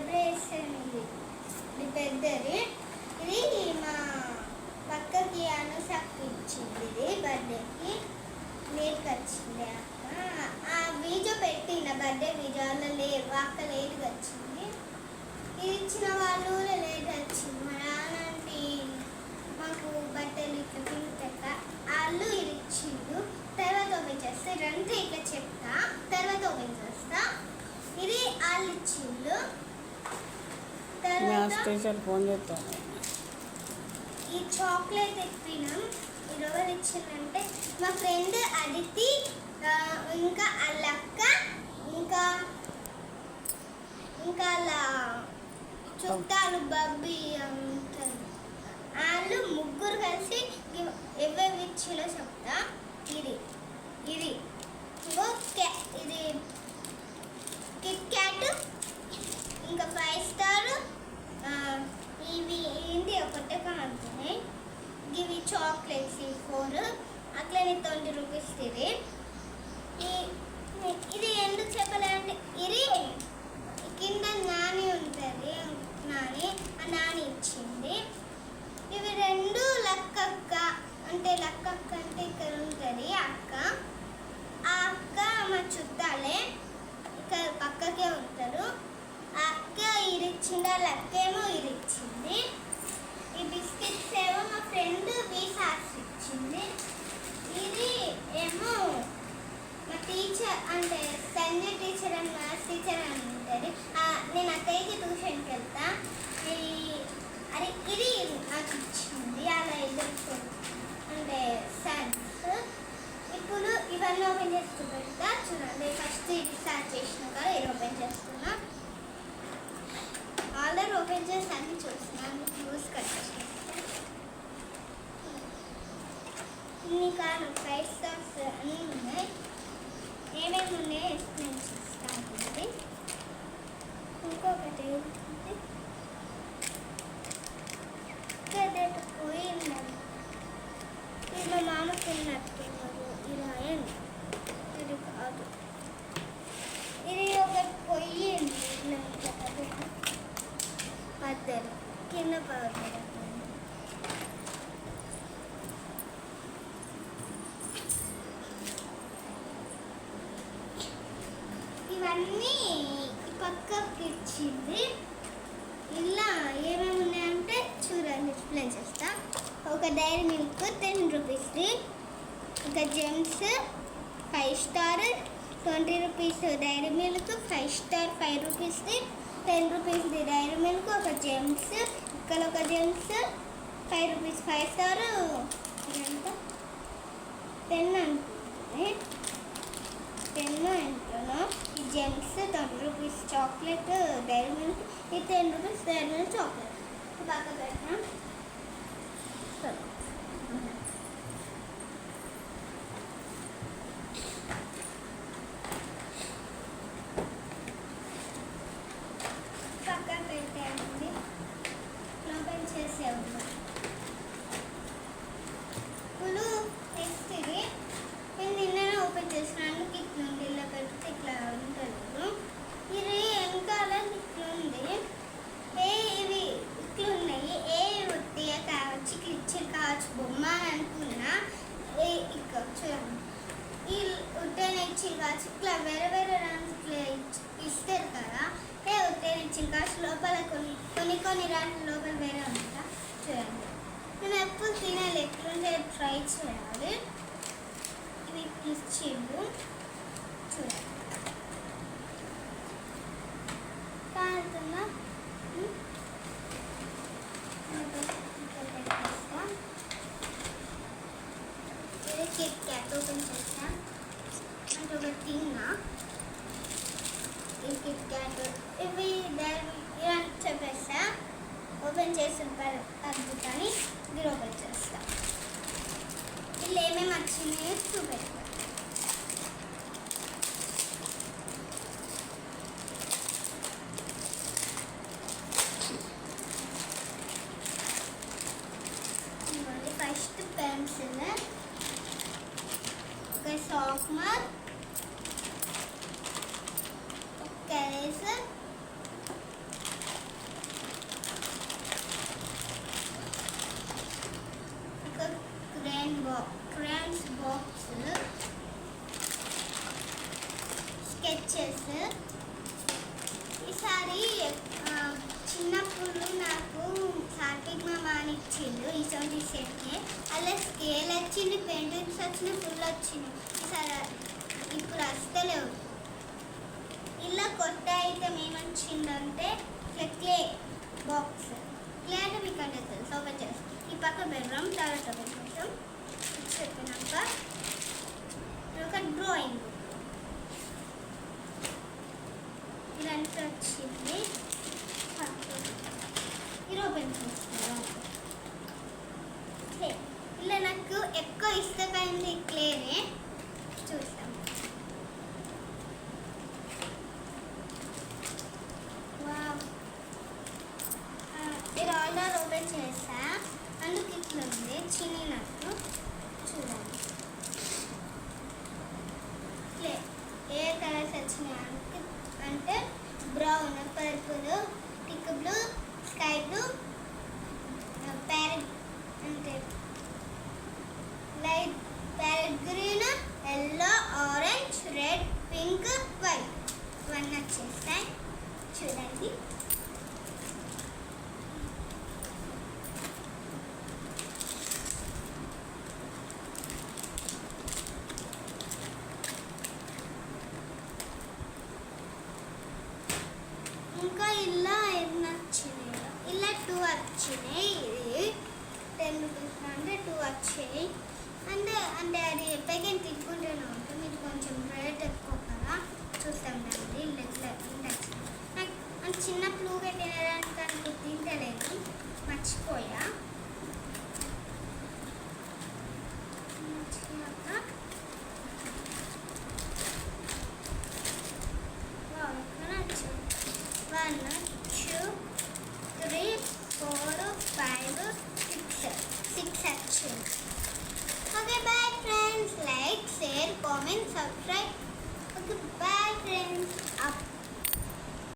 Celebration ఇది పెద్దది. ఇది మా పక్కకి అనుషకి ఇచ్చింది. ఇది బర్త్డేకి లేట్కి వచ్చింది అక్క. ఆ వీడియో పెట్టిన బర్త్డే వీడియో అలా లేవు, అక్క లేట్గా వచ్చింది. ఇది ఇచ్చిన వాళ్ళు లేట్ వచ్చింది. మా నాన్నకి మాకు బట్టలు ఇట్లా పింక్ వాళ్ళు ఇది ఇచ్చిండు. తర్వాత ఓపెన్ చేస్తే రెండు ఇట్లా చెప్తా, తర్వాత ఓపెన్ చేస్తా. ఇది వాళ్ళు ఇచ్చిండు. ఈ చాక్లెట్ ఎప్పినాం. ఇది ఎవరు ఇచ్చిందంటే మా ఫ్రెండ్ అదితి, ఇంకా వాళ్ళ అక్క, ఇంకా అలా చుట్టాలు బబ్బీ ఉంటారు. వాళ్ళు ముగ్గురు కలిసి ఎవరు ఇచ్చిలో చెప్తా. ఇది ఇది ఇది కిట్ క్యాట్, ఇంకా 5 స్టార్, ఇవి ఏంటి ఒకటే కానుతున్నాయి. ఇవి చాక్లెట్స్ 4, అట్లనే 20 రూపీస్. ఇది ఎందుకు చెప్పాలంటే ఇది కింద నాని ఉంటుంది, ఆ నాని ఇచ్చింది. ఇవి రెండు లక్కక్క అంటే ఇక్కడ ఉంటుంది అక్క. ఆ అక్క మా చుట్టాలే, ఇక్కడ పక్కకే ఉంటారు. ఆ అక్క ఇది ఇచ్చింది, ఆ లక్కేమో ఇది ఇచ్చింది. ఈ బిస్కెట్స్ ఏమో మా ఫ్రెండ్ వీసాస్ ఇచ్చింది. ఇది ఏమో మా టీచర్ అంటే సంజయ్ టీచర్ అని మ్యాథ్స్ టీచర్ అని ఉంటుంది. నేను అక్కడికి ట్యూషన్కి వెళ్తా. అది ఇది నాకు ఇచ్చింది. అలా ఇద్దరు అంటే సైన్స్. ఇప్పుడు ఇవన్నీ ఓపెన్ చేసుకుంటా చూడండి. ఫస్ట్ ఇది స్టార్ట్ చేసిన కదా, ఇది ఓపెన్ చేస్తున్నా. ఆల్రెడీ ఓపెన్ చేసి అన్ని చూస్తున్నాను. యూస్ కట్ ఇన్ని కాదు 5 స్టార్స్ అన్నీ ఉన్నాయి. ఏమేమి ఉన్నాయో ఎక్స్ప్లెయిన్ చేస్తాను. ఇంకొకటి ఏంటంటే పోయిందని ఇది మా మామకి వెళ్ళినట్టున్నారు. ఇలా ఇది కాదు, ఇది ఒకటి పోయింది. ఇట్లా పద్దరు కింద పడతారు. ఇవన్నీ పక్కకి ఇచ్చింది. ఇలా ఏమేమి ఉన్నాయంటే చూడండి, ఎక్స్ప్లెయిన్ చేస్తా. ఒక డైరీ మిల్క్ 10 రూపీస్ది, ఒక Gems 5 Star 20 rupees Dairy Milk, 5 Star 5 రూపీస్ది, 10 రూపీస్ది డైరీ మిల్క్, ఒక జెమ్స్, ఇక్కడ ఒక జెమ్స్ 5 రూపీస్ 5 స్టార్ ఇదంతా 10 అనుకుంటుంది. 10 ఎంతనో. ఈ Gems 10 rupees chocolate Dairy Milk, ఇది 10 రూపీస్ డైరీ మిల్క్ చాక్లెట్. బాగా పెట్టినా పక్కన పెట్టేయండి. ఓపెన్ చేసేవాళ్ళు ఇప్పుడు నెక్స్ట్ ఇది నేను నిన్ననే ఓపెన్ చేసినాను. ఇట్లా ఉంది, ఇలా పెడితే ఇట్లా ఉంటుంది. ఇది వెనకాల ఇట్లా ఉంది. ఇవి ఇట్లా ఉన్నాయి. రొట్టె కావచ్చు, కిచెన్ కావచ్చు, బొమ్మ అని అనుకున్నా. ఇక్కడ చూడండి, ఈ ఉట్టెని ఇచ్చి కావచ్చు, ఇట్లా వేరే వేరే రంగులు ఇస్తారు కదా. ఉట్టెని ఇచ్చి కావచ్చు, లోపల కొన్ని రంగుల లోపల వేరే ఉంటా. చూడండి, నేను ఎప్పుడు తినాలి, ఎట్లుంటే ట్రై చేయాలి. ఇవి ఇచ్చిండు చూడండి. కాదుతున్నా ఇది కిట్ క్యాట్ ఓపెన్ చేస్తా. అంటే ఒక తిన్నా ఈ కిట్ క్యాట్ ఇవి చెప్పేస్తా. ఓపెన్ చేసిన అద్భుతాన్ని ఇది ఓపెన్ చేస్తా. వీళ్ళు ఏమేమి వచ్చినాయో చూపెడతా. ఫస్ట్ పెన్సిల్, ఒక షార్ప్నర్, ఒక ఎరేజర్, సెట్కి. అలా స్కేల్ వచ్చింది, పెయింటింగ్స్ వచ్చినాయి, ఫుల్ వచ్చినాయి. ఈసారి ఇప్పుడు వస్తలేవు. ఇలా కొత్త ఐటమ్ ఏమొచ్చిందంటే క్లే బాక్స్. క్లే అంటే మీకు అంటే తెలుసు, ఓపెన్ చేస్తాం. ఈ పక్క బెడ్రూమ్ తర్వాత బెడ్రూమ్ చెప్పినాక ఒక డ్రాయింగ్ ఇదంతా వచ్చింది. ఇది ఓపెన్ చేస్తాం. క్లే ఇలా నాకు ఎక్కువ ఇష్టమైంది క్లేనే. చూస్తాం. ఇది ఆర్డర్ ఓపెన్ చేసా, అందుకు ఇట్లా ఉంది చిన్నట్టు. చూడండి క్లే ఏ కలర్స్ వచ్చినాయి అంటే బ్రౌన్, పర్పుల్, టిక్ బ్లూ, స్కై బ్లూ, ప్యారెట్ అంటే light parrot green, yellow, orange, red, pink, white ఇవన్నీ వచ్చేస్తాయి. చూడండి ఇంకా ఇలా ఎన్ని వచ్చినాయి? ఇలా 2 వచ్చినాయి. ఇది 10 రూపీస్ అంటే 2 వచ్చాయి. అంటే అంటే అది ప్యాకెట్ తిట్టుకుంటూనే ఉంటుంది. ఇది కొంచెం రేట్ ఎక్కువ కదా. చూస్తాం దాన్ని. ఇట్లా నాకు చిన్నప్పుడు తినడానికి అనుకు తింటలేదు, మర్చిపోయా. One, 2, 3, 4, 5, 6 actions. Okay, bye friends. Like, share, comment, subscribe.